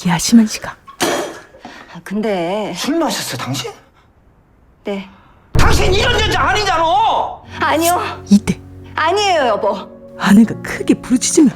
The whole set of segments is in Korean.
야심한 시각. 근데 술 마셨어 당신? 네. 당신 이런 여자 아니잖아. 아니요. 이때 아니에요, 여보. 아내가 크게 부르짖으며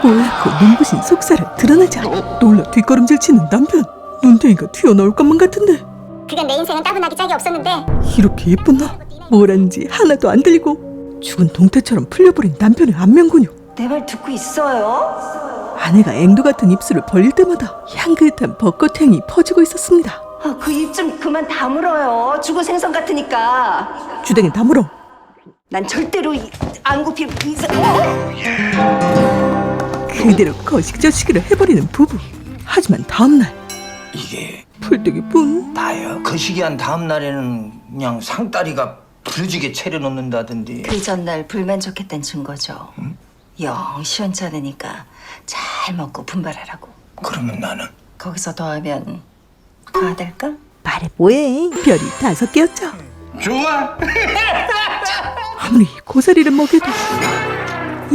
몰라코 눈부신 속살을 드러내자 놀라 뒷걸음질 치는 남편. 눈탱이가 튀어나올 것만 같은데 그간 내 인생은 따분하기 짝이 없었는데 이렇게 예쁜 나 뭐라는지 하나도 안 들리고 죽은 동태처럼 풀려버린 남편의 안면근육. 내 말 듣고 있어요? 아내가 앵두 같은 입술을 벌릴 때마다 향긋한 벚꽃향이 퍼지고 있었습니다. 그 입 좀 그만 다물어요. 죽은 생선 같으니까. 주댕이 다물어. 난 절대로 안 굽힐 이상. 그대로 거식저식을 해버리는 부부. 하지만 다음날 이게 풀떼기뿐. 다요. 그 시기한 다음 날에는 그냥 상다리가 부르지게 차려놓는다던데. 그 전날 불만족했던 증거죠. 영 시원찮으니까 잘 먹고 분발하라고. 그러면 나는 거기서 더하면 과할까? 말해 뭐해. 별이 5개였죠. 좋아. 아무리 고사리를 먹여도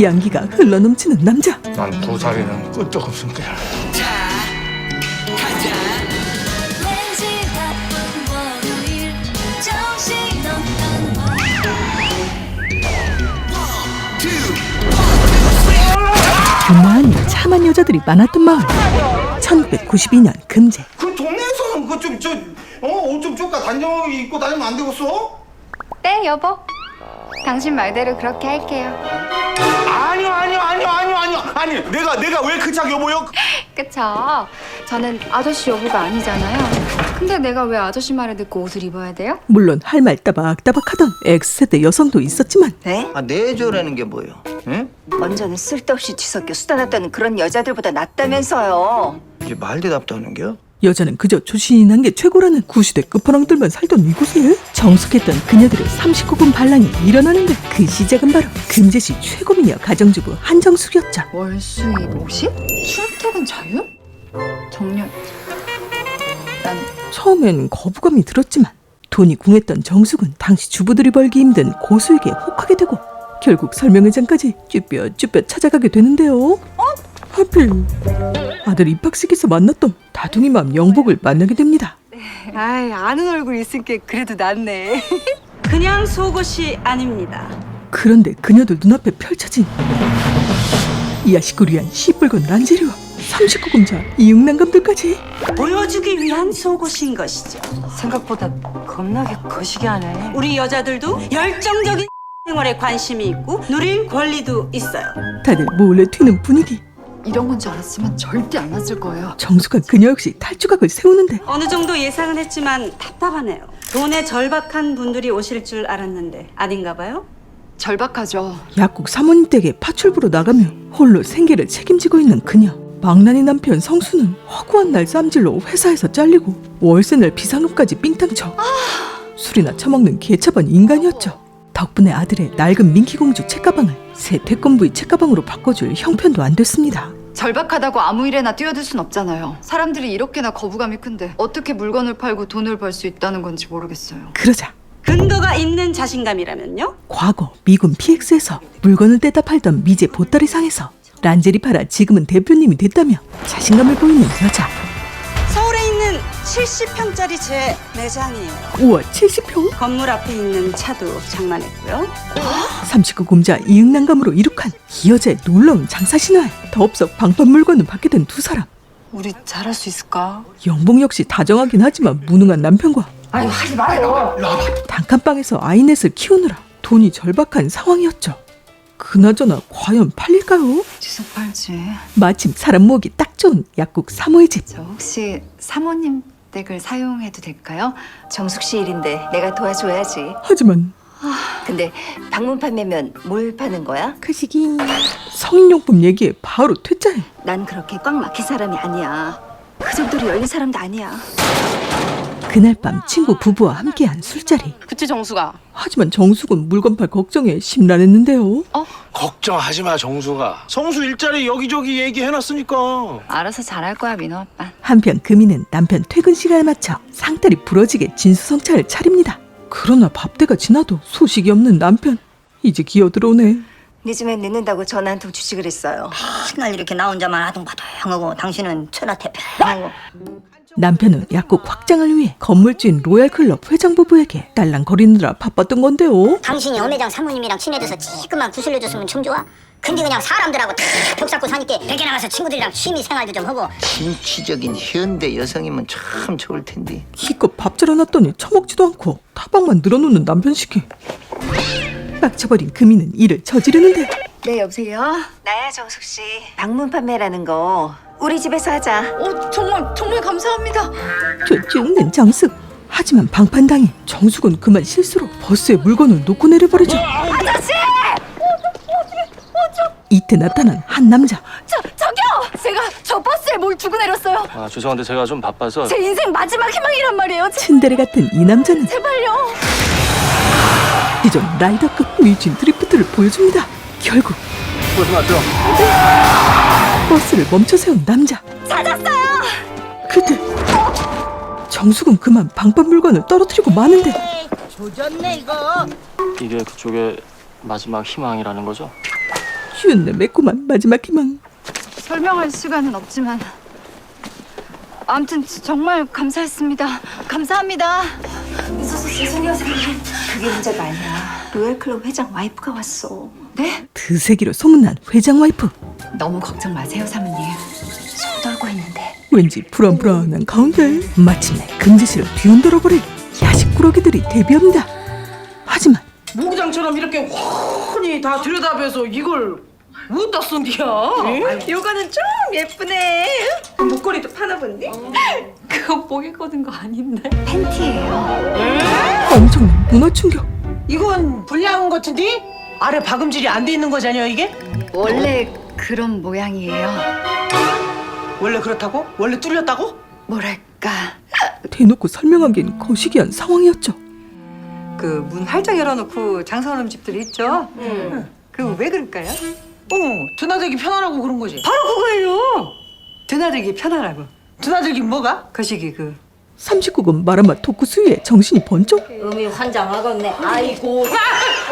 양기가 흘러넘치는 남자. 난 고사리는 끄떡없으니까. 교만이 참한 여자들이 많았던 마을. 1992년 금제. 그 동네에서는 옷 좀 쪼까 단정하게 입고 다니면 안 되겠어? 네, 여보. 당신 말대로 그렇게 할게요. 아니 내가 왜 그 짝 여보요? 그쵸? 저는 아저씨 여보가 아니잖아요. 근데 내가 왜 아저씨 말을 듣고 옷을 입어야 돼요? 물론 할 말 따박따박하던 X세대 여성도 있었지만 네? 내조라는 게 뭐예요? 응? 먼저는 쓸데없이 뒤섞여 수다 났던 그런 여자들보다 낫다면서요. 이게 말 대답도 하는 게요? 여자는 그저 조신한 게 최고라는 구시대 끝판왕들만 살던 이곳에 정숙했던 그녀들의 39금 반란이 일어나는데 그 시작은 바로 금제시 최고미녀 가정주부 한정숙이었죠. 월수입 50? 출퇴근 자유? 정년. 난 처음엔 거부감이 들었지만 돈이 궁했던 정숙은 당시 주부들이 벌기 힘든 고수에게 혹하게 되고 결국 설명회장까지 쭈뼛쭈뼛 찾아가게 되는데요. 하필 아들 입학식에서 만났던 다둥이맘 영복을 만나게 됩니다. 아이, 아는 얼굴 있으니까 그래도 낫네. 그냥 속옷이 아닙니다. 그런데 그녀들 눈앞에 펼쳐진 이하식구리한 시뻘건 란제리와 39금자 이육난감들까지. 보여주기 위한 속옷인 것이죠. 생각보다 겁나게 거시기하네. 우리 여자들도 열정적인 생활에 관심이 있고 누릴 권리도 있어요. 다들 몰래 튀는 분위기. 이런 건 줄 알았으면 절대 안 왔을 거예요. 정숙한 그녀 역시 탈주각을 세우는데 어느 정도 예상은 했지만 답답하네요. 돈에 절박한 분들이 오실 줄 알았는데 아닌가 봐요? 절박하죠. 약국 사모님 댁에 파출부로 나가며 홀로 생계를 책임지고 있는 그녀. 망나니 남편 성수는 허구한 날 쌈질로 회사에서 잘리고 월세날 비상금까지 삥땅쳐 술이나 처먹는 개차반 인간이었죠. 덕분에 아들의 낡은 민키공주 책가방을 새 태권브이 책가방으로 바꿔줄 형편도 안 됐습니다. 절박하다고 아무 일에나 뛰어들 순 없잖아요. 사람들이 이렇게나 거부감이 큰데 어떻게 물건을 팔고 돈을 벌 수 있다는 건지 모르겠어요. 그러자 근거가 있는 자신감이라면요? 과거 미군 PX에서 물건을 떼다 팔던 미제 보따리 상에서 란제리 팔아 지금은 대표님이 됐다며 자신감을 보이는 여자. 서울에 있는 70평짜리 제 매장이에요. 우와 70평? 건물 앞에 있는 차도 장만했고요. 39금자 이응난감으로 이룩한 이 여자의 놀라운 장사 신화에 덥석 방판 물건을 받게 된 두 사람. 우리 잘할 수 있을까? 영봉 역시 다정하긴 하지만 무능한 남편과 아유, 하지 마요. 단칸방에서 아이넷을 키우느라 돈이 절박한 상황이었죠. 그나저나 과연 팔릴까요? 주소 팔지. 마침 사람 모으기 딱 좋은 약국 사모의 집. 저 혹시 사모님 댁을 사용해도 될까요? 정숙 씨 일인데 내가 도와줘야지. 하지만 근데 방문 판매면 뭘 파는 거야? 그 시기 성인용품 얘기에 바로 퇴짜해. 난 그렇게 꽉 막힌 사람이 아니야. 그 정도로 열린 사람도 아니야. 그날 밤 친구 부부와 함께한 술자리. 그치 정수가? 하지만 정숙은 물건 팔 걱정에 심란했는데요. 걱정하지 마 정수가. 성수 일자리 여기저기 얘기해놨으니까. 알아서 잘할 거야, 민호 아빠. 한편 금이는 남편 퇴근 시간에 맞춰 상다리 부러지게 진수성찬을 차립니다. 그러나 밥때가 지나도 소식이 없는 남편. 이제 기어 들어오네. 늦으면 늦는다고 전화 한 통 주지 그랬어요. 맨날 이렇게 나 혼자만 아둥바둥 태평하고 당신은 천하태평하고. 남편은 약국 확장을 위해 건물주인 로얄클럽 회장 부부에게 딸랑거리느라 바빴던 건데요. 당신이 엄회장 사모님이랑 친해져서 찌끔만 구슬려줬으면 참 좋아. 근데 그냥 사람들하고 다 벽 잡고 사니까 밖에 나가서 친구들이랑 취미 생활도 좀 하고. 진취적인 현대 여성이면 참 좋을 텐데. 기껏 밥 차려놨더니 처먹지도 않고 타박만 늘어놓는 남편 시키. 빡쳐버린 금이는 일을 저지르는데 네, 여보세요? 나야, 정숙 씨. 방문 판매라는 거 우리 집에서 하자. 정말 감사합니다. 죽는 정숙. 하지만 방판당해 정숙은 그만 실수로 버스에 물건을 놓고 내려버리죠. 아저씨! 이때 나타난 한 남자. 저기요! 제가 저 버스에 뭘 두고 내렸어요. 아 죄송한데 제가 좀 바빠서. 제 인생 마지막 희망이란 말이에요. 츤데레 같은 이 남자는 제발요. 기존 라이더급 미친 드리프트를 보여줍니다. 결국 조심하세요. 버스를 멈춰 세운 남자. 찾았어요. 그때 정숙은 그만 방판 물건을 떨어뜨리고 마는데 이게 그쪽의 마지막 희망이라는 거죠? 쉬운데 매콤한 마지막 희망. 설명할 시간은 없지만 아무튼 정말 감사했습니다. 감사합니다. 죄송해요, 선생님. 그게 문제가 아니야. 로얄클럽 회장 와이프가 왔어. 네? 드세기로 소문난 회장 와이프. 너무 걱정 마세요, 사모님. 손 떨고 있는데. 왠지 불안불안한 가운데 마침내 금지실을 뒤흔들어버릴 야식꾸러기들이 데뷔합니다. 하지만 모기장처럼 이렇게 훤히 다 들여다봐서 이걸 어디다 쓴디야? 요거는 좀 예쁘네. 목걸이도 파나 본데? 그거 목에 거는 거 아닌데? 팬티예요. 엄청난 문화 충격. 이건 불량한 것 같은데? 아래 박음질이 안 돼 있는 거잖아요, 이게? 원래 그런 모양이에요. 원래 그렇다고? 원래 뚫렸다고? 뭐랄까. 대놓고 설명하기엔 거시기한 상황이었죠. 그 문 활짝 열어놓고 장사하는 집들이 있죠? 그거 왜 그럴까요? 드나들기 편하라고 그런 거지. 바로 그거예요. 드나들기 편하라고. 드나들기 뭐가? 거시기 그 39금 마라마 토쿠스위에 정신이 번쩍. 음이 환장하겠네. 아이고.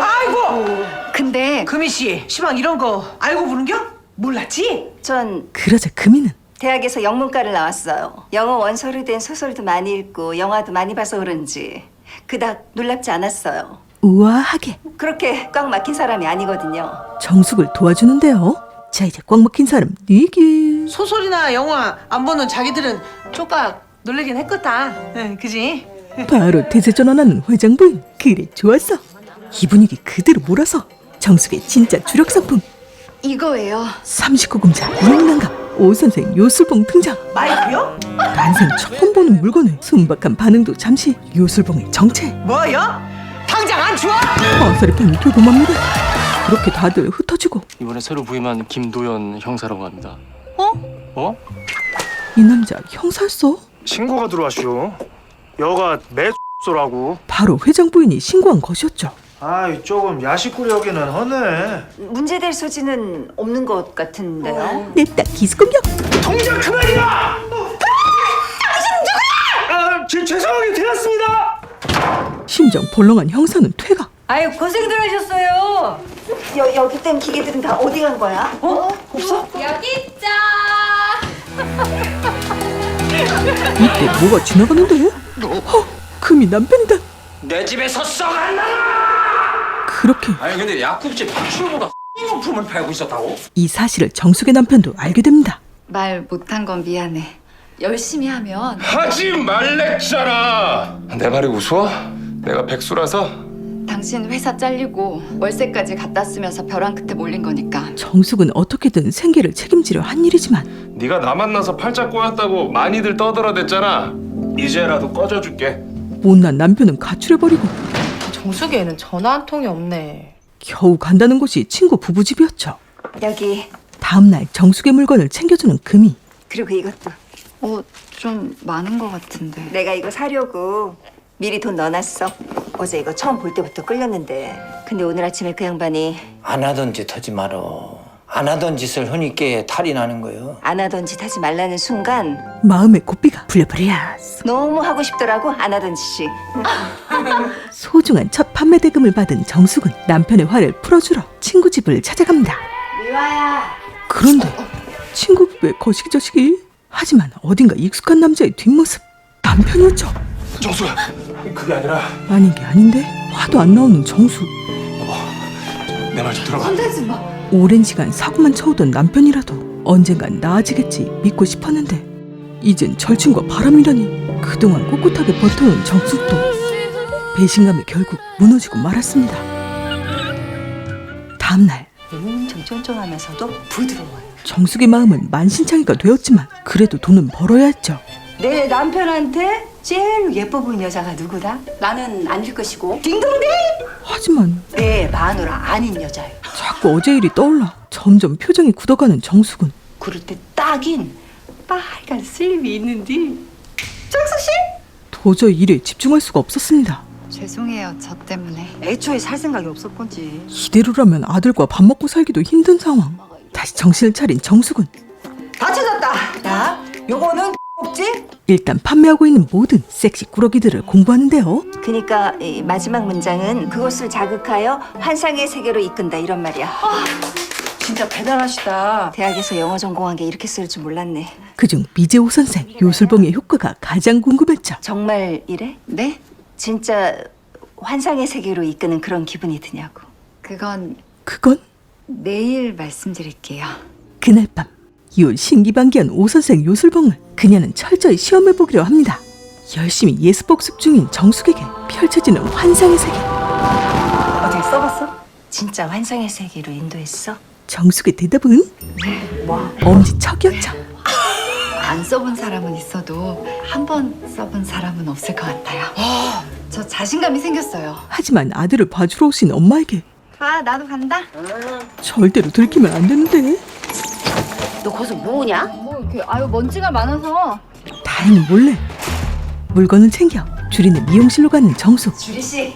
아이고! 근데 금희 씨, 시방 이런 거 알고 부른겨? 몰랐지? 전 그러자 금이는 대학에서 영문과를 나왔어요. 영어 원서로 된 소설도 많이 읽고 영화도 많이 봐서 그런지 그닥 놀랍지 않았어요. 우아하게 그렇게 꽉 막힌 사람이 아니거든요. 정숙을 도와주는데요. 자, 이제 꽉 막힌 사람 니기. 소설이나 영화 안 보는 자기들은 쪽박 놀래긴 했겠다. 응, 그지? 바로 대세 전환하는 회장 부인. 그래 좋았어. 이 분위기 그대로 몰아서 정숙의 진짜 주력 상품 이거예요. 39금자 유명난감 오선생 요술봉 등장. 마이크요? 난생 처음 보는 물건에 순박한 반응도 잠시. 요술봉의 정체. 뭐요? 당장 안 줘? 어설픈 교도합니다. 그렇게 다들 흩어지고 이번에 새로 부임한 김도연 형사라고 합니다. 어? 이 남자 형사였어? 신고가 들어왔슈. 여가 매소라고. 바로 회장 부인이 신고한 것이었죠. 아이 조금 야식구리 여기는 허네. 문제될 소지는 없는 것 같은데요. 냅다 기습공격. 동작 그만이야! 당신 누구야? 죄송하게 되었습니다. 심정 벌렁한 형사는 퇴각. 아유 고생들 하셨어요. 여기 있던 기계들은 다 어디 간 거야? 이때 뭐가 지나가는데? 금이 남편이다. 내 집에서 썩안 나! 그렇게 아니 근데 약국집 파출보다 용품을 팔고 있었다고? 이 사실을 정숙의 남편도 알게 됩니다. 말 못한 건 미안해. 열심히 하면 하지 말랬잖아. 내 말이 우스워? 내가 백수라서? 당신 회사 잘리고 월세까지 갖다 쓰면서 벼랑 끝에 몰린 거니까. 정숙은 어떻게든 생계를 책임지려 한 일이지만 네가 나 만나서 팔짝 꼬였다고 많이들 떠들어댔잖아. 이제라도 꺼져줄게. 못난 남편은 가출해버리고 정수기에는 전화 한 통이 없네. 겨우 간다는 곳이 친구 부부집이었죠. 여기. 다음날 정숙의 물건을 챙겨주는 금이. 그리고 이것도. 좀 많은 것 같은데. 내가 이거 사려고 미리 돈 넣어놨어. 어제 이거 처음 볼 때부터 끌렸는데. 근데 오늘 아침에 그 양반이 안 하던 짓 하지 말어. 안 하던 짓을 하니까 탈이 나는 거예요. 안 하던 짓 하지 말라는 순간 마음의 고삐가 풀려버렸어. 너무 하고 싶더라고, 안 하던 짓이. 소중한 첫 판매 대금을 받은 정숙은 남편의 화를 풀어주러 친구 집을 찾아갑니다. 미화야. 그런데 친구 부부의 거시기 저시기. 하지만 어딘가 익숙한 남자의 뒷모습. 남편이었죠. 정수야, 그게 아니라 아닌 게 아닌데 화도 안 나오는 정수. 내 말 좀 들어봐. 혼내지 마. 오랜 시간 사고만 쳐오던 남편이라도 언젠간 나아지겠지 믿고 싶었는데 이젠 절친과 바람이라니. 그동안 꿋꿋하게 버텨온 정숙도 배신감에 결국 무너지고 말았습니다. 다음날 엄청 쫀쫀하면서도 부드러워요. 정숙의 마음은 만신창이가 되었지만 그래도 돈은 벌어야 했죠. 내 남편한테 제일 예뻐 보이는 여자가 누구다? 나는 아닐 것이고. 딩동댕! 하지만 내 마누라 아닌 여자예요. 자꾸 어제 일이 떠올라 점점 표정이 굳어가는 정숙은 그럴 때 딱인 빨간 슬립이 있는데. 정숙 씨? 도저히 일에 집중할 수가 없었습니다. 죄송해요, 저 때문에. 애초에 살 생각이 없었건지. 이대로라면 아들과 밥 먹고 살기도 힘든 상황. 다시 정신을 차린 정숙은 다 찾았다. 자, 요거는 없지? 일단 판매하고 있는 모든 섹시 꾸러기들을 공부하는데요. 그러니까 이 마지막 문장은 그것을 자극하여 환상의 세계로 이끈다 이런 말이야. 진짜 대단하시다. 대학에서 영어 전공한 게 이렇게 쓸 줄 몰랐네. 그중 미재호 선생 요술봉의 효과가 가장 궁금했죠. 정말 이래? 네? 진짜 환상의 세계로 이끄는 그런 기분이 드냐고. 그건 그건 내일 말씀드릴게요. 그날 밤 이 신기반기한 오 선생 요술봉을 그녀는 철저히 시험해보기로 합니다. 열심히 예습 복습 중인 정숙에게 펼쳐지는 환상의 세계. 어떻게 써봤어? 진짜 환상의 세계로 인도했어? 정숙의 대답은 엄지척이었죠. 안 써본 사람은 있어도 한 번 써본 사람은 없을 것 같아요. 저 자신감이 생겼어요. 하지만 아들을 봐주러 오신 엄마에게 아, 나도 간다. 절대로 들키면 안 되는데. 너 거기서 뭐냐? 뭐 이렇게 먼지가 많아서. 다행히 몰래 물건을 챙겨 주린의 미용실로 가는 정숙. 주리 씨.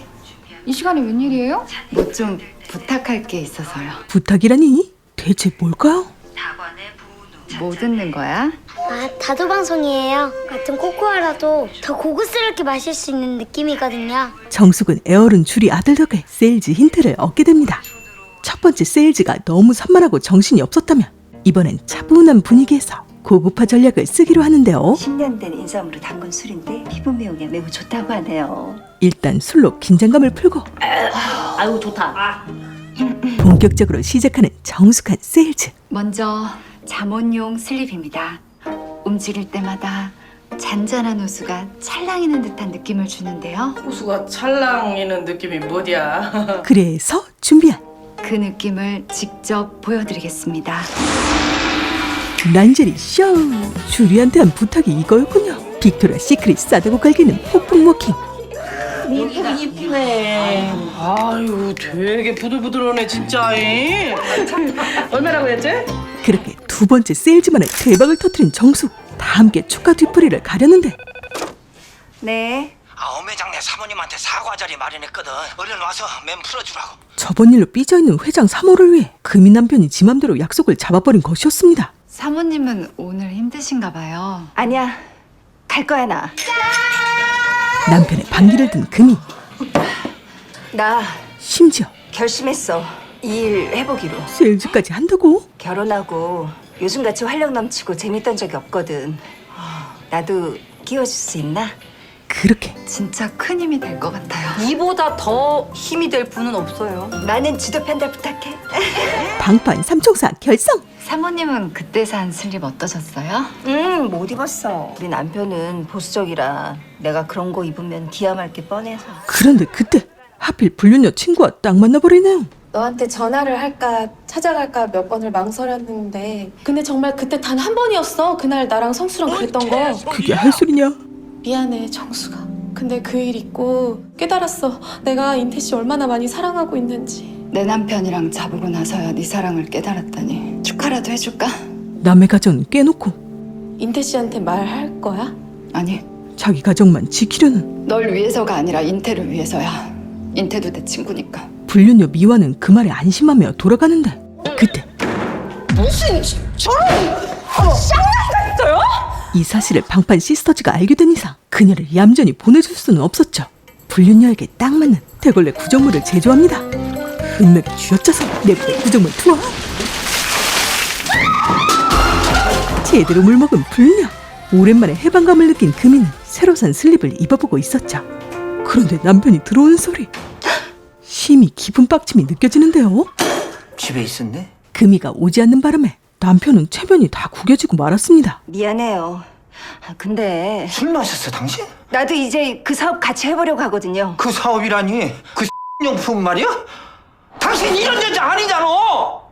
이 시간에 웬일이에요? 뭐 좀 부탁할 게 있어서요. 부탁이라니? 대체 뭘까요? 뭐 듣는 거야? 아, 다도 방송이에요. 같은 코코아라도 더 고급스럽게 마실 수 있는 느낌이거든요. 정숙은 애어른 주리 아들 덕에 세일즈 힌트를 얻게 됩니다. 첫 번째 세일즈가 너무 산만하고 정신이 없었다면 이번엔 차분한 분위기에서 고급화 전략을 쓰기로 하는데요. 10년 된 인삼으로 담근 술인데 피부 미용에 매우 좋다고 하네요. 일단 술로 긴장감을 풀고 아유, 좋다. 본격적으로 시작하는 정숙한 세일즈. 먼저 잠옷용 슬립입니다. 움직일 때마다 잔잔한 호수가 찰랑이는 듯한 느낌을 주는데요. 호수가 찰랑이는 느낌이 뭐야? 그래서 준비한 그 느낌을 직접 보여드리겠습니다. 란제리 쇼. 주리한테 한 부탁이 이거였군요. 빅토리아 시크릿 싸다고 갈기는 폭풍 워킹. 이쁘네. 아유, 되게 부들부들하네 진짜. 얼마라고 했지? 그렇게 두 번째 세일즈만의 대박을 터뜨린 정숙. 다 함께 축하 뒤풀이를 가렸는데 네. 어매장내 사모님한테 사과 자리 마련했거든. 얼른 와서 맨 풀어주라고. 저번 일로 삐져있는 회장 3호를 위해 금이 남편이 지 맘대로 약속을 잡아버린 것이었습니다. 사모님은 오늘 힘드신가 봐요. 아니야. 갈 거야 나. 남편의 반기를 든 금이 나 심지어 결심했어. 이 일 해보기로. 세일즈까지 한다고? 결혼하고 요즘같이 활력 넘치고 재밌던 적이 없거든. 나도 끼워줄 수 있나? 그렇게 진짜 큰 힘이 될 것 같아요. 이보다 더 힘이 될 분은 없어요. 나는 지도 편달 부탁해. 방판 삼총사 결성. 사모님은 그때 산 슬립 어떠셨어요? 못 입었어. 우리 남편은 보수적이라 내가 그런 거 입으면 기함할 게 뻔해서. 그런데 그때 하필 불륜녀 친구와 딱 만나버리네요. 너한테 전화를 할까 찾아갈까 몇 번을 망설였는데 근데 정말 그때 단 한 번이었어. 그날 나랑 성수랑 그랬던 거. 그게 할 소리냐? 미안해 정수가. 근데 그 일 있고 깨달았어. 내가 인태 씨 얼마나 많이 사랑하고 있는지. 내 남편이랑 자보고 나서야 네 사랑을 깨달았다니. 축하라도 해줄까? 남의 가정은 깨놓고 인태 씨한테 말할 거야? 아니, 자기 가정만 지키려는 널 위해서가 아니라 인태를 위해서야. 인태도 내 친구니까. 불륜녀 미화는 그 말에 안심하며 돌아가는데 그때 무슨 저런 쌍남자였어요? 이 사실을 방판 시스터즈가 알게 된 이상 그녀를 얌전히 보내줄 수는 없었죠. 불륜녀에게 딱 맞는 대걸레 구정물을 제조합니다. 은맥이 쥐어짜서 내부에 구정물 투하. 제대로 물먹은 불녀. 오랜만에 해방감을 느낀 금이는 새로 산 슬립을 입어보고 있었죠. 그런데 남편이 들어오는 소리. 심히 기분 빡침이 느껴지는데요. 집에 있었네? 금이가 오지 않는 바람에 남편은 체면이 다 구겨지고 말았습니다. 미안해요. 근데 술 마셨어 당신? 나도 이제 그 사업 같이 해보려고 하거든요. 그 사업이라니 그 용품 말이야? 당신 이런 여자 아니잖아.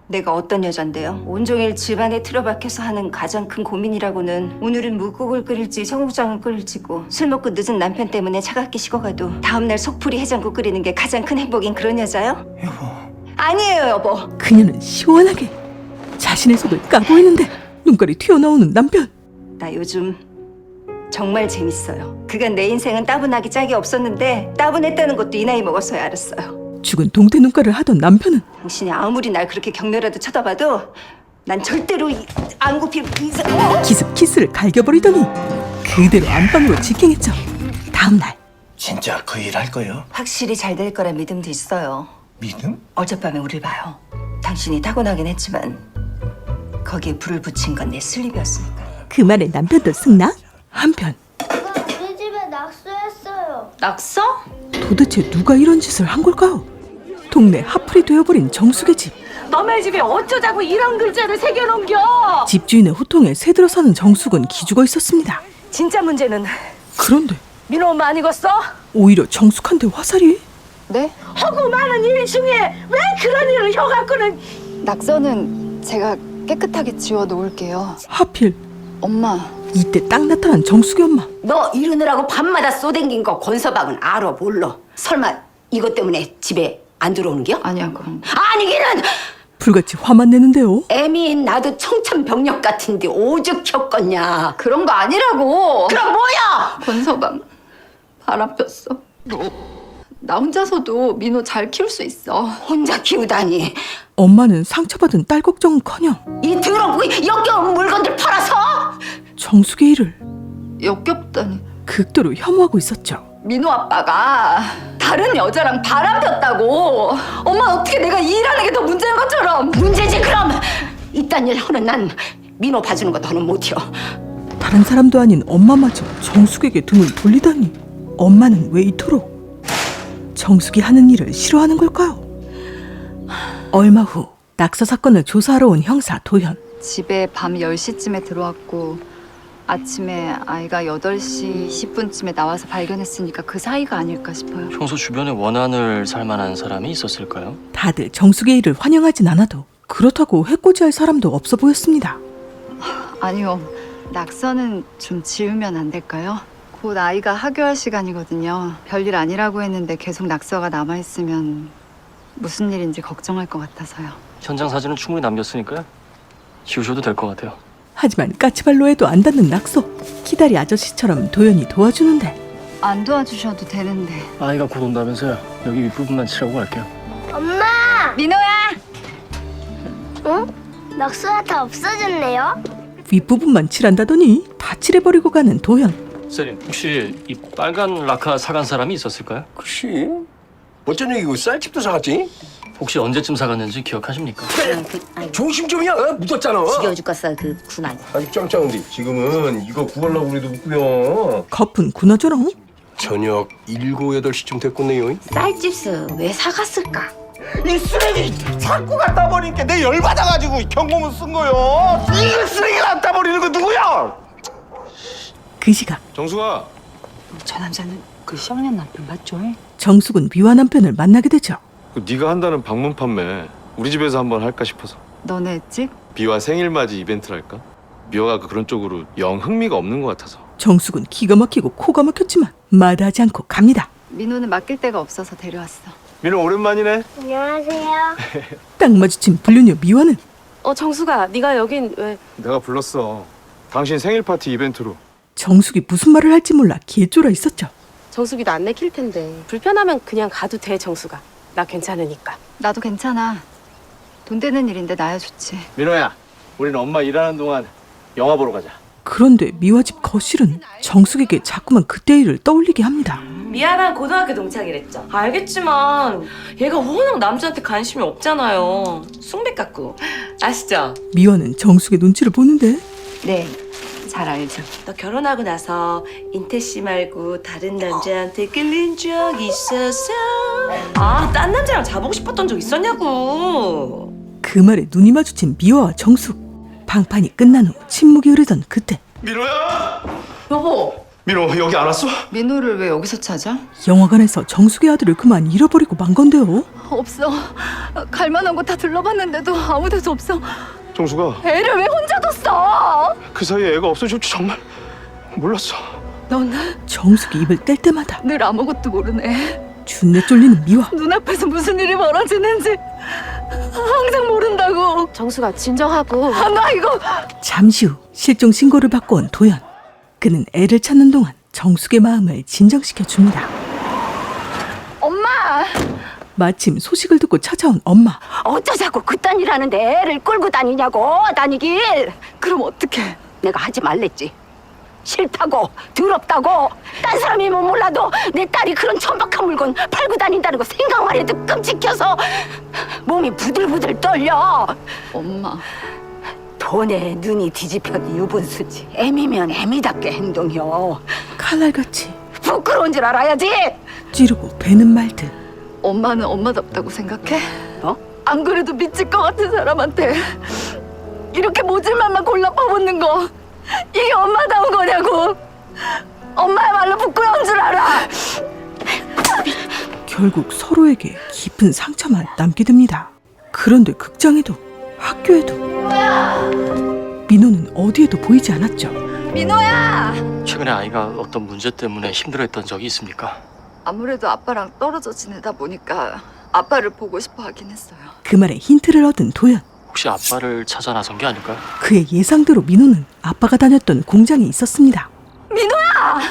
내가 어떤 여잔데요? 온종일 집안에 틀어박혀서 하는 가장 큰 고민이라고는 오늘은 묵국을 끓일지 청국장을 끓일지고 술 먹고 늦은 남편 때문에 차갑게 식어가도 다음날 속풀이 해장국 끓이는 게 가장 큰 행복인 그런 여자요? 여보. 아니에요 여보. 그녀는 시원하게 자신의 속을 까고 있는데 눈깔이 튀어나오는 남편. 나 요즘 정말 재밌어요. 그간 내 인생은 따분하기 짝이 없었는데 따분했다는 것도 이 나이 먹어서야 알았어요. 죽은 동태 눈깔을 하던 남편은 당신이 아무리 날 그렇게 경멸해도 쳐다봐도 난 절대로 안 굽힐 기습 키스를 갈겨버리더니 그대로 안방으로 직행했죠. 다음날 진짜 그 일 할 거예요? 확실히 잘 될 거란 믿음도 있어요. 믿음? 어젯밤에 우릴 봐요. 당신이 타고나긴 했지만 거기에 불을 붙인 건 내 슬립이었으니까. 그 말에 남편도 승낙? 한편 누가 우리 집에 낙서했어요. 낙서? 도대체 누가 이런 짓을 한 걸까요? 동네 핫플이 되어버린 정숙의 집. 너네 집에 어쩌자고 이런 글자를 새겨놓은겨? 집주인의 호통에 새들어 사는 정숙은 기죽어 있었습니다. 진짜 문제는 그런데 민호 엄마 아니겠어? 오히려 정숙한테 화살이. 네? 허구 많은 일 중에 왜 그런 일을 혀갖고는. 낙서는 제가 깨끗하게 지워 놓을게요. 하필 엄마, 이때 딱 나타난 정숙의 엄마. 너 이러느라고 밤마다 쏘댕긴 거 권서방은 알아 몰라. 설마 이것 때문에 집에 안 들어오는겨? 아니야 그럼. 아니기는 불같이 화만 내는데요. 애미인 나도 청천벽력 같은데 오죽 혔겠냐. 그런 거 아니라고. 그럼 뭐야? 권서방 바람 폈어. 나 혼자서도 민호 잘 키울 수 있어. 혼자 키우다니. 엄마는 상처받은 딸 걱정은커녕 이 더럽고 역겨운 물건들 팔아서? 정숙의 일을 역겹다니. 극도로 혐오하고 있었죠. 민호 아빠가 다른 여자랑 바람 폈다고. 엄마 어떻게 내가 이 일하는 게 더 문제인 것처럼. 문제지 그럼. 이딴 일 하는 난 민호 봐주는 거 더는 못혀. 다른 사람도 아닌 엄마마저 정숙에게 등을 돌리다니. 엄마는 왜 이토록 정숙이 하는 일을 싫어하는 걸까요? 얼마 후 낙서 사건을 조사하러 온 형사 도현. 집에 밤 10시쯤에 들어왔고 아침에 아이가 8시 10분쯤에 나와서 발견했으니까 그 사이가 아닐까 싶어요. 평소 주변에 원한을 살 만한 사람이 있었을까요? 다들 정숙의 일을 환영하진 않아도 그렇다고 해코지할 사람도 없어 보였습니다. 아니요. 낙서는 좀 지우면 안 될까요? 곧 아이가 하교할 시간이거든요. 별일 아니라고 했는데 계속 낙서가 남아있으면 무슨 일인지 걱정할 것 같아서요. 현장 사진은 충분히 남겼으니까요. 지우셔도 될 것 같아요. 하지만 까치발로에도 안 닿는 낙서. 기다리 아저씨처럼 도연이 도와주는데 안 도와주셔도 되는데. 아이가 곧 온다면서요. 여기 윗부분만 칠하고 갈게요. 엄마! 민호야! 어? 낙서가 다 없어졌네요? 윗부분만 칠한다더니 다 칠해버리고 가는 도연. 세린, 혹시 이 빨간 라카 사간 사람이 있었을까요? 글쎄. 어쩐 얘기고 쌀집도 사갔지? 혹시 언제쯤 사갔는지 기억하십니까? 조심 좀이야. 묻었잖아. 지겨워 죽겠어 그 군아이. 아직 짱짱한데 지금은 이거 구하려고 우리도 묻고요. 거품 군어줘랑. 저녁 7, 8시쯤 됐겠네요. 쌀집스 왜 사갔을까? 이 쓰레기 자꾸 갖다 버리니까 내 열받아가지고 경고문 쓴 거요. 이 쓰레기 갖다 버리는 거 누구야? 그 시각 정수가 저 남자는 그 시험년 남편 맞죠? 정숙은 미화 남편을 만나게 되죠. 네가 한다는 방문 판매 우리 집에서 한번 할까 싶어서. 너네 집? 비와 생일맞이 이벤트를 할까? 미화가 그런 쪽으로 영 흥미가 없는 것 같아서. 정숙은 기가 막히고 코가 막혔지만 마다하지 않고 갑니다. 민호는 맡길 데가 없어서 데려왔어. 민호 오랜만이네. 안녕하세요. 딱 마주친 불륜녀 미화는 정수가 네가 여긴 왜? 내가 불렀어. 당신 생일 파티 이벤트로. 정숙이 무슨 말을 할지 몰라 개쫄아 있었죠. 정수기도 안 내킬 텐데 불편하면 그냥 가도 돼 정수가. 나 괜찮으니까. 나도 괜찮아. 돈 되는 일인데 나야 좋지. 민호야, 우리는 엄마 일하는 동안 영화 보러 가자. 그런데 미화 집 거실은 정숙에게 자꾸만 그때 일을 떠올리게 합니다. 미안한 고등학교 동창이랬죠. 알겠지만 얘가 워낙 남자한테 관심이 없잖아요. 숭배 깎고 아시죠? 미화는 정숙의 눈치를 보는데 네, 잘 알죠. 너 결혼하고 나서 인태 씨 말고 다른 남자한테 끌린 적 있었어? 아, 딴 남자랑 자보고 싶었던 적 있었냐고. 그 말에 눈이 마주친 미화와 정숙. 방판이 끝난 후 침묵이 흐르던 그때 민호야! 여보. 민호 여기 안 왔어? 민호를 왜 여기서 찾아? 영화관에서 정숙의 아들을 그만 잃어버리고 만 건데요. 없어. 갈만한 곳 다 둘러봤는데도 아무 데도 없어. 정수가 애를 왜 혼자 뒀어? 그 사이에 애가 없어질 줄 정말 몰랐어. 넌 정숙이 입을 뗄 때마다 늘 아무것도 모르네. 준내 쫄리는 미화. 눈앞에서 무슨 일이 벌어지는지 항상 모른다고. 정수가 진정하고. 나 이거 잠시 후 실종 신고를 받고 온 도연. 그는 애를 찾는 동안 정숙의 마음을 진정시켜 줍니다. 엄마. 마침 소식을 듣고 찾아온 엄마. 어쩌자고 그딴 일 하는데 애를 끌고 다니냐고 다니길. 그럼 어떡해? 내가 하지 말랬지. 싫다고 더럽다고. 딴 사람이면 몰라도 내 딸이 그런 천박한 물건 팔고 다닌다는 거 생각만 해도 끔찍해서 몸이 부들부들 떨려. 엄마. 돈에 눈이 뒤집혀도 유분수지. 애미면 애미답게 행동해요. 칼날같이 부끄러운 줄 알아야지. 찌르고 베는 말들. 엄마는 엄마답다고 생각해? 어? 안 그래도 미칠 것 같은 사람한테 이렇게 모질만만 골라 퍼붓는 거 이게 엄마다운 거냐고. 엄마야말로 부끄러운 줄 알아. 결국 서로에게 깊은 상처만 남게 됩니다. 그런데 극장에도 학교에도 민호는 어디에도 보이지 않았죠. 민호야! 최근에 아이가 어떤 문제 때문에 힘들어했던 적이 있습니까? 아무래도 아빠랑 떨어져 지내다 보니까 아빠를 보고 싶어 하긴 했어요. 그 말에 힌트를 얻은 도연. 혹시 아빠를 찾아 나선 게 아닐까요? 그의 예상대로 민호는 아빠가 다녔던 공장에 있었습니다. 민호야!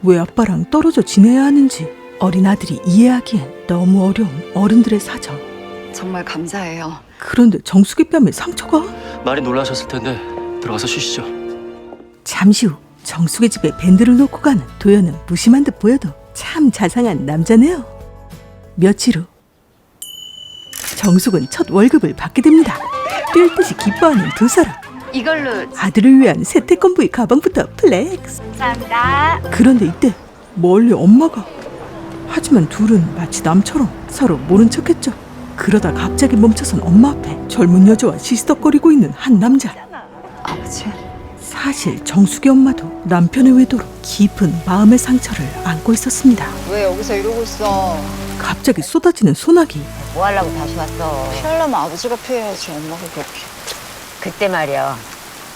왜 아빠랑 떨어져 지내야 하는지 어린 아들이 이해하기엔 너무 어려운 어른들의 사정. 정말 감사해요. 그런데 정숙의 뺨에 상처가? 많이 놀라셨을 텐데 들어가서 쉬시죠. 잠시 후 정숙의 집에 밴드를 놓고 가는 도연은 무심한 듯 보여도 참 자상한 남자네요. 며칠 후 정숙은 첫 월급을 받게 됩니다. 뛸 듯이 기뻐하는 두 사람. 이걸로 아들을 위한 새 태권브이 가방부터 플렉스. 감사합니다. 그런데 이때 멀리 엄마가. 하지만 둘은 마치 남처럼 서로 모른 척했죠. 그러다 갑자기 멈춰선 엄마 앞에 젊은 여자와 시시덕거리고 있는 한 남자. 아버지. 사실 정숙의 엄마도 남편의 외도로 깊은 마음의 상처를 안고 있었습니다. 왜 여기서 이러고 있어? 갑자기 쏟아지는 소나기. 뭐 하려고 다시 왔어? 피하려면 아버지가 피해야지. 엄마가 그렇게. 그때 말이야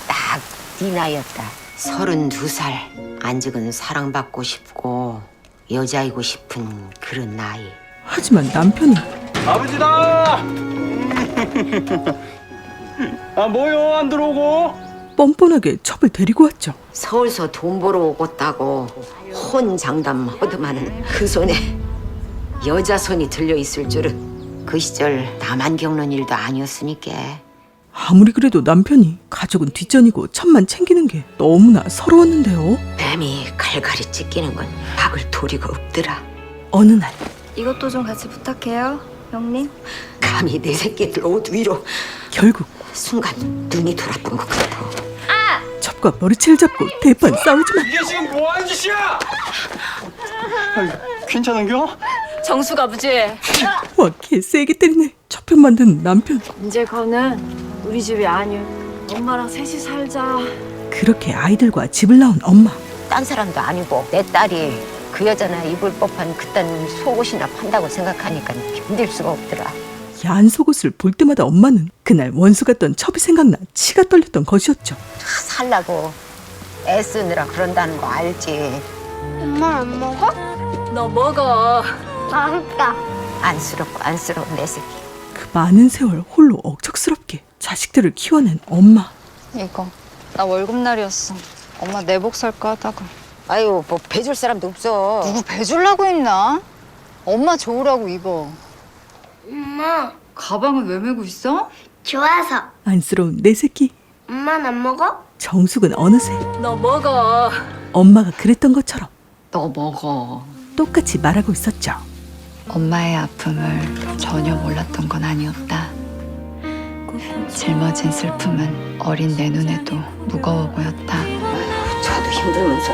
딱 네 나이였다. 32살. 아직은 사랑받고 싶고 여자이고 싶은 그런 나이. 하지만 남편은 아버지다! 아 뭐요 안 들어오고? 뻔뻔하게 첩을 데리고 왔죠. 서울서 돈 벌어 오겠다고 혼장담 허듬하는 그 손에 여자 손이 들려 있을 줄은. 그 시절 나만 겪는 일도 아니었으니까. 아무리 그래도 남편이 가족은 뒷전이고 첩만 챙기는 게 너무나 서러웠는데요. 뱀이 갈갈이 찢기는 건 박을 도리가 없더라. 어느 날 이것도 좀 같이 부탁해요, 형님. 감히 내 새끼들 옷 위로. 결국 순간 눈이 돌았던 것 같아. 첩과 머리채를 잡고 대판 싸우지만 이게 지금 뭐 하는 짓이야? 괜찮은겨? 정숙 아버지. 와 개세게 때리네. 첩편 만드는 남편. 이제 거는 우리 집이 아니오. 엄마랑 셋이 살자. 그렇게 아이들과 집을 나온 엄마. 딴 사람도 아니고 내 딸이 그 여자나 입을 법한 그딴 속옷이나 판다고 생각하니까 견딜 수가 없더라. 야한 속옷을 볼 때마다 엄마는 그날 원수 같던 첩이 생각나 치가 떨렸던 것이었죠. 살라고 애쓰느라 그런다는 거 알지. 엄마 안 먹어? 너 먹어. 맛있다. 안쓰러운 내 새끼. 그 많은 세월 홀로 억척스럽게 자식들을 키워낸 엄마. 이거 나 월급날이었어. 엄마 내복 살까 하다가. 아유 뭐 배줄 사람도 없어. 누구 배주려고 했나? 엄마 좋으라고 입어. 엄마, 가방을 왜 메고 있어? 좋아서. 안쓰러운 내 새끼. 엄마는 안 먹어? 정숙은 어느새 너 먹어. 엄마가 그랬던 것처럼 너 먹어. 똑같이 말하고 있었죠. 엄마의 아픔을 전혀 몰랐던 건 아니었다. 짊어진 슬픔은 어린 내 눈에도 무거워 보였다. 저도 힘들면서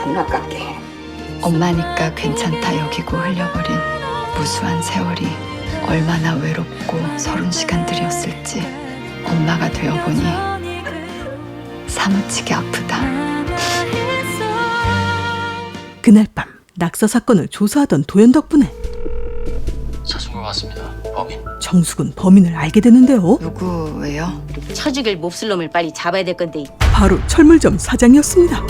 돈 아깝게. 엄마니까 괜찮다 여기고 흘려버린 무수한 세월이 얼마나 외롭고 서른 시간들이었을지 엄마가 되어보니 사무치게 아프다. 그날 밤 낙서 사건을 조사하던 도연 덕분에 찾은 것 같습니다. 범인. 정숙은 범인을 알게 되는데요. 누구예요? 처죽일 몹쓸 놈을 빨리 잡아야 될 건데. 바로 철물점 사장이었습니다.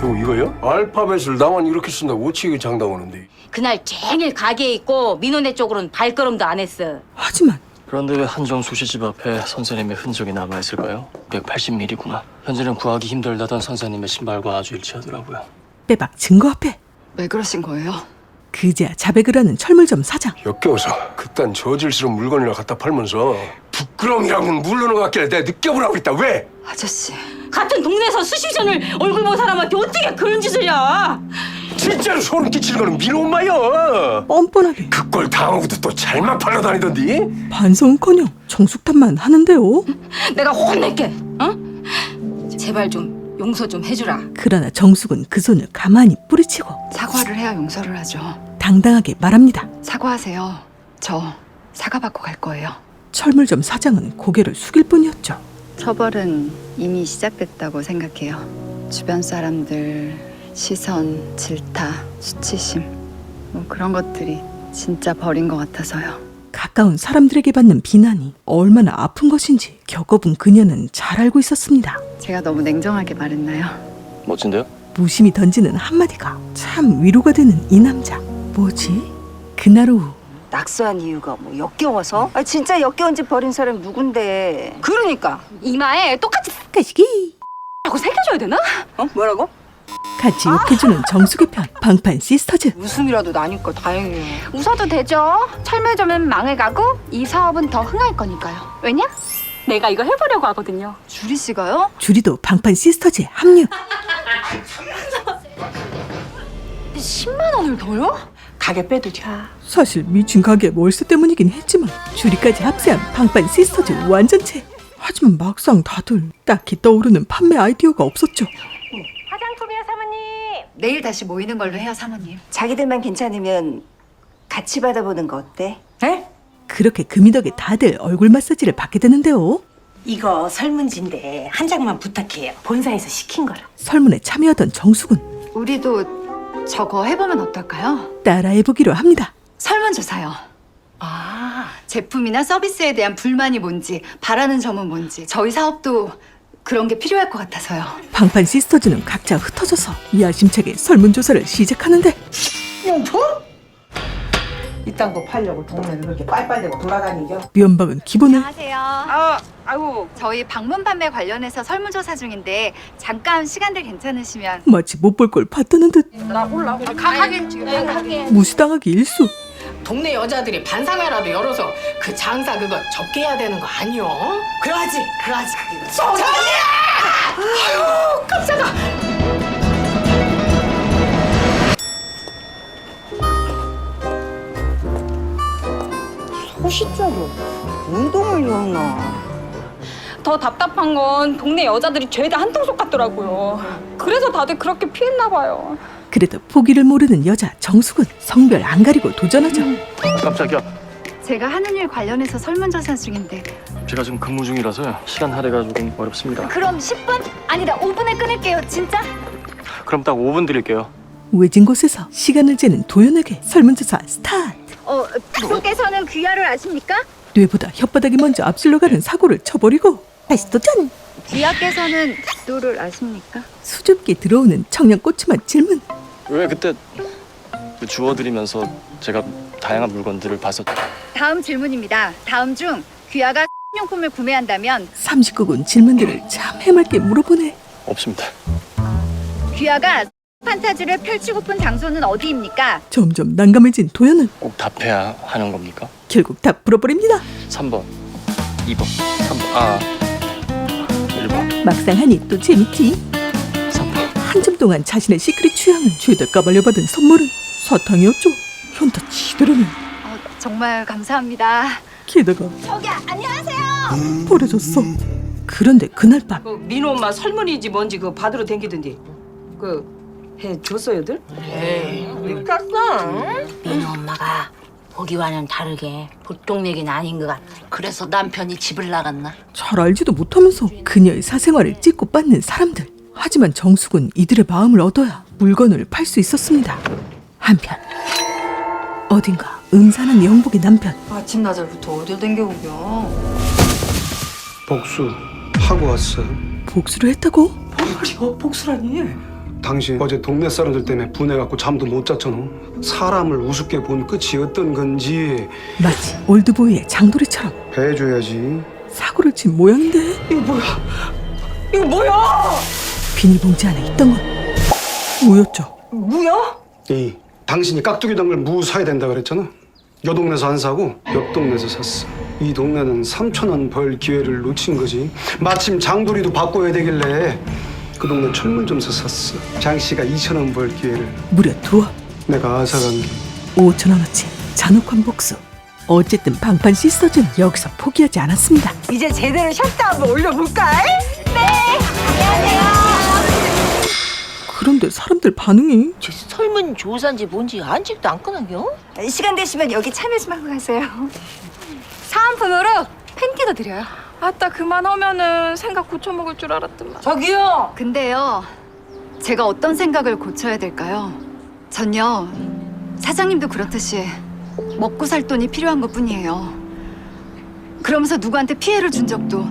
겨우 이거요? 알파벳을 나만 이렇게 쓴다고 어찌 장담하는데? 그날 종일 가게에 있고 민호네 쪽으로는 발걸음도 안 했어. 하지만 그런데 왜 한정수 씨 집 앞에 선생님의 흔적이 남아있을까요? 180mm구나. 현재는 구하기 힘들다던 선생님의 신발과 아주 일치하더라고요. 빼박 증거 앞에 왜 그러신 거예요? 그제야 자백을 하는 철물점 사장. 역겨워서 그딴 저질스러운 물건이나 갖다 팔면서 부끄러움이라고는 모르는 것 같길래 내가 느껴보라고 했다. 왜? 아저씨 같은 동네에서 수십 전을 얼굴 본 사람한테 어떻게 그런 짓을 야? 진짜로 소름 끼치는 거는 민호 엄마야. 뻔뻔하게 그걸 당하고도 또 잘만 팔러다니던디. 반성은커녕 정숙탄만 하는데요. 내가 혼낼게. 어? 제발 좀 용서 좀 해주라. 그러나 정숙은 그 손을 가만히 뿌리치고 사과를 해야 용서를 하죠. 당당하게 말합니다. 사과하세요. 저 사과받고 갈 거예요. 철물점 사장은 고개를 숙일 뿐이었죠. 처벌은 이미 시작됐다고 생각해요. 주변 사람들 시선, 질타, 수치심 뭐 그런 것들이 진짜 버린 것 같아서요. 가까운 사람들에게 받는 비난이 얼마나 아픈 것인지 겪어본 그녀는 잘 알고 있었습니다. 제가 너무 냉정하게 말했나요? 멋진데요? 무심히 던지는 한마디가 참 위로가 되는 이 남자. 뭐지? 그날 오후 낙서한 이유가 뭐 역겨워서? 아, 진짜 역겨운 짓 벌인 사람이 누군데? 그러니까 이마에 똑같이 가시기 하고 새겨줘야 되나? 어? 뭐라고? 같이 욕해주는 정숙의 편 방판 시스터즈. 웃음이라도 나니까 다행이에요. 웃어도 되죠. 철물점은 망해가고 이 사업은 더 흥할 거니까요. 왜냐? 내가 이거 해보려고 하거든요. 주리 씨가요? 주리도 방판 시스터즈에 합류. 10만 원을 더요? 가게 빼두자. 사실 미친 가게 월세 때문이긴 했지만 주리까지 합세한 방판 시스터즈 완전체. 하지만 막상 다들 딱히 떠오르는 판매 아이디어가 없었죠. 화장품이요, 사모님. 내일 다시 모이는 걸로 해요, 사모님. 자기들만 괜찮으면 같이 받아보는 거 어때? 에? 그렇게 금이덕에 다들 얼굴 마사지를 받게 되는데요. 이거 설문지인데 한 장만 부탁해요. 본사에서 시킨 거라. 설문에 참여하던 정숙은 우리도 저거 해보면 어떨까요? 따라해보기로 합니다. 설문조사요. 제품이나 서비스에 대한 불만이 뭔지, 바라는 점은 뭔지 저희 사업도 그런 게 필요할 것 같아서요. 방판 시스터즈는 각자 흩어져서 야심차게 설문조사를 시작하는데 용돈? 이딴 거 팔려고 동네를 그렇게 빨빨대고 돌아다니죠? 면박은 기본을 안녕하세요. 아이고. 저희 방문 판매 관련해서 설문조사 중인데 잠깐 시간들 괜찮으시면. 마치 못 볼 걸 봤다는 듯 나 몰라. 가게 지금. 무시당하기 일쑤. 동네 여자들이 반상회라도 열어서 그 장사 그거 접게 해야 되는 거 아니요? 그러지. 소장이야! 아유, 깜짝아. 소시적으로 운동을 였나? 더 답답한 건 동네 여자들이 죄다 한통속 같더라고요. 그래서 다들 그렇게 피했나 봐요. 그래도 포기를 모르는 여자 정숙은 성별 안 가리고 도전하죠. 깜짝이야. 제가 하는 일 관련해서 설문조사 중인데. 제가 지금 근무 중이라서요. 시간 할애가 조금 어렵습니다. 그럼 10분? 아니다 5분에 끊을게요 진짜? 그럼 딱 5분 드릴게요. 외진 곳에서 시간을 재는 도연에게 설문조사 스타트. 부모께서는 귀하를 아십니까? 뇌보다 혓바닥이 먼저 앞질러 가는 사고를 쳐버리고 다시 도전. 귀하께서는 빅도를 아십니까? 수줍게 들어오는 청양고추맛 질문. 왜 그때 주워드리면서 제가 다양한 물건들을 봐서 다음 질문입니다. 다음 중 귀하가 용품을 구매한다면 39군 질문들을 참 해맑게 물어보네. 없습니다. 귀하가 판타지를 펼치고픈 장소는 어디입니까? 점점 난감해진 도연은 꼭 답해야 하는 겁니까? 결국 다 풀어버립니다. 3번, 2번, 3번, 1번. 막상 하니 또 재밌지. 3번. 한참 동안 자신의 시크릿 취향을 죄다 까발려 받은 선물은 사탕이었죠. 현타 치더라는. 정말 감사합니다. 게다가 저기 안녕하세요. 버려졌어. 그런데 그날 밤 그 민호 엄마 설문이지 뭔지 그거 받으러 댕기던데 그 해 줬어요들? 에이, 민호 엄마가 보기와는 다르게 보통 얘기는 아닌 것 같아. 그래서 남편이 집을 나갔나? 잘 알지도 못하면서 그녀의 사생활을 찍고 빻는 사람들. 하지만 정숙은 이들의 마음을 얻어야 물건을 팔 수 있었습니다. 한편 어딘가 음산한 영복의 남편. 아침 나절부터 어딜 댕겨오겨. 복수하고 왔어. 복수를 했다고? 말이야, 복수라니. 당신 어제 동네 사람들 때문에 분해갖고 잠도 못 잤잖아. 사람을 우습게 본 끝이 어떤 건지 마치 올드보이의 장도리처럼 해줘야지. 사고를 친 모양인데. 이거 뭐야? 이거 뭐야? 비닐봉지 안에 있던 건 무였죠. 무야? 이 당신이 깍두기 담글 무 사야 된다 그랬잖아. 요 동네에서 안 사고 옆 동네에서 샀어. 이 동네는 3,000원 벌 기회를 놓친 거지. 마침 장도리도 바꿔야 되길래 그 동네 철물점에서 샀어. 장씨가 2,000원 벌 기회를. 무려 2억. 내가 앗아간 게 5,000원어치 잔혹한 복수. 어쨌든 방판 시스터즈는 여기서 포기하지 않았습니다. 이제 제대로 샷도 한번 올려볼까? 그런데 사람들 반응이 저 설문 조사인지 뭔지 안직도 안 끊어요? 시간 되시면 여기 참여 좀 하고 가세요. 사은품으로 팬티도 드려요. 아따 그만하면은 생각 고쳐먹을 줄 알았더만. 저기요. 근데요, 제가 어떤 생각을 고쳐야 될까요? 전요, 사장님도 그렇듯이 먹고 살 돈이 필요한 것뿐이에요. 그러면서 누구한테 피해를 준 적도,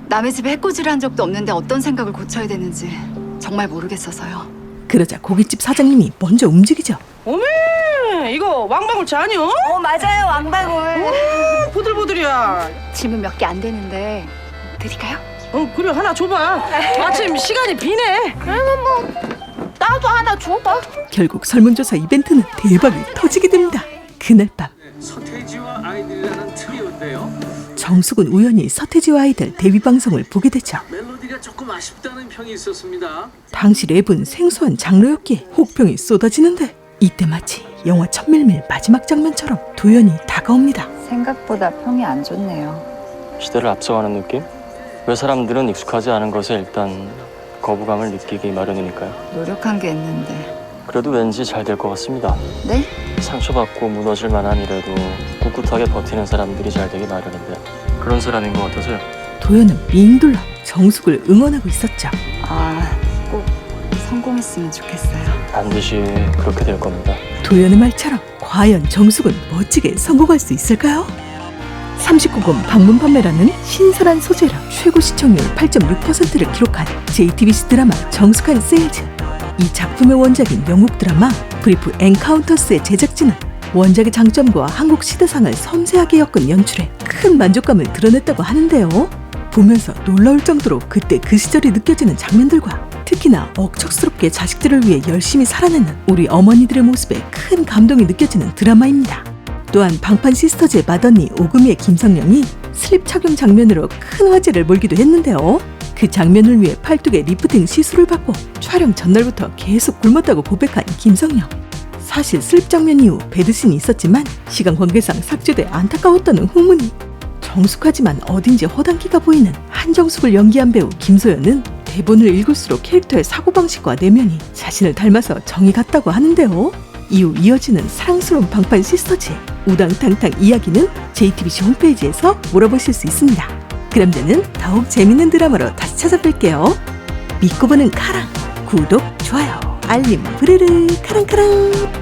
남의 집에 해코지를 한 적도 없는데 어떤 생각을 고쳐야 되는지 정말 모르겠어서요. 그러자 고깃집 사장님이 먼저 움직이죠. 어메 이거 왕방울치 아니요? 맞아요, 왕방울. 보들보들이야. 질문 몇 개 안 되는데 드릴까요? 그래 하나 줘봐. 마침 시간이 비네. 나도 하나 줘봐. 결국 설문조사 이벤트는 대박이 터지게 됩니다. 그날 밤 서태지와 아이들이라는 트리오인데요. 정숙은 우연히 서태지와 아이들 데뷔 방송을 보게 되죠. 멜로디가 조금 아쉽다는 평이 있었습니다. 당시 랩은 생소한 장르였기에 혹평이 쏟아지는데 이때 마치 영화 천밀밀 마지막 장면처럼 도연이 다가옵니다. 생각보다 평이 안 좋네요. 시대를 앞서가는 느낌? 왜 사람들은 익숙하지 않은 것에 일단 거부감을 느끼기 마련이니까요. 노력한 게 있는데. 그래도 왠지 잘 될 것 같습니다. 네? 상처받고 무너질 만한 일에도 꿋꿋하게 버티는 사람들이 잘 되기 마련인데 그런 사람인 것 같아서요. 도연은 빙둘러 정숙을 응원하고 있었죠. 꼭 성공했으면 좋겠어요. 반드시 그렇게 될 겁니다. 도연의 말처럼 과연 정숙은 멋지게 성공할 수 있을까요? 39금 방문 판매라는 신선한 소재로 최고 시청률 8.6%를 기록한 JTBC 드라마 정숙한 세일즈. 이 작품의 원작인 영국 드라마 브리프 엔카운터스의 제작진은 원작의 장점과 한국 시대상을 섬세하게 엮은 연출에 큰 만족감을 드러냈다고 하는데요. 보면서 놀라울 정도로 그때 그 시절이 느껴지는 장면들과 특히나 억척스럽게 자식들을 위해 열심히 살아내는 우리 어머니들의 모습에 큰 감동이 느껴지는 드라마입니다. 또한 방판 시스터즈의 맏언니 오금이의 김성령이 슬립 착용 장면으로 큰 화제를 몰기도 했는데요. 그 장면을 위해 팔뚝에 리프팅 시술을 받고 촬영 전날부터 계속 굶었다고 고백한 김성령. 사실 슬립 장면 이후 배드신이 있었지만 시간 관계상 삭제돼 안타까웠다는 후문이. 정숙하지만 어딘지 허당기가 보이는 한정숙을 연기한 배우 김소연은 대본을 읽을수록 캐릭터의 사고방식과 내면이 자신을 닮아서 정이 갔다고 하는데요. 이후 이어지는 사랑스러운 방판 시스터즈의 우당탕탕 이야기는 JTBC 홈페이지에서 물어보실 수 있습니다. 그럼 저는 더욱 재밌는 드라마로 다시 찾아뵐게요. 믿고 보는 카랑, 구독, 좋아요, 알림, 부르르 카랑카랑.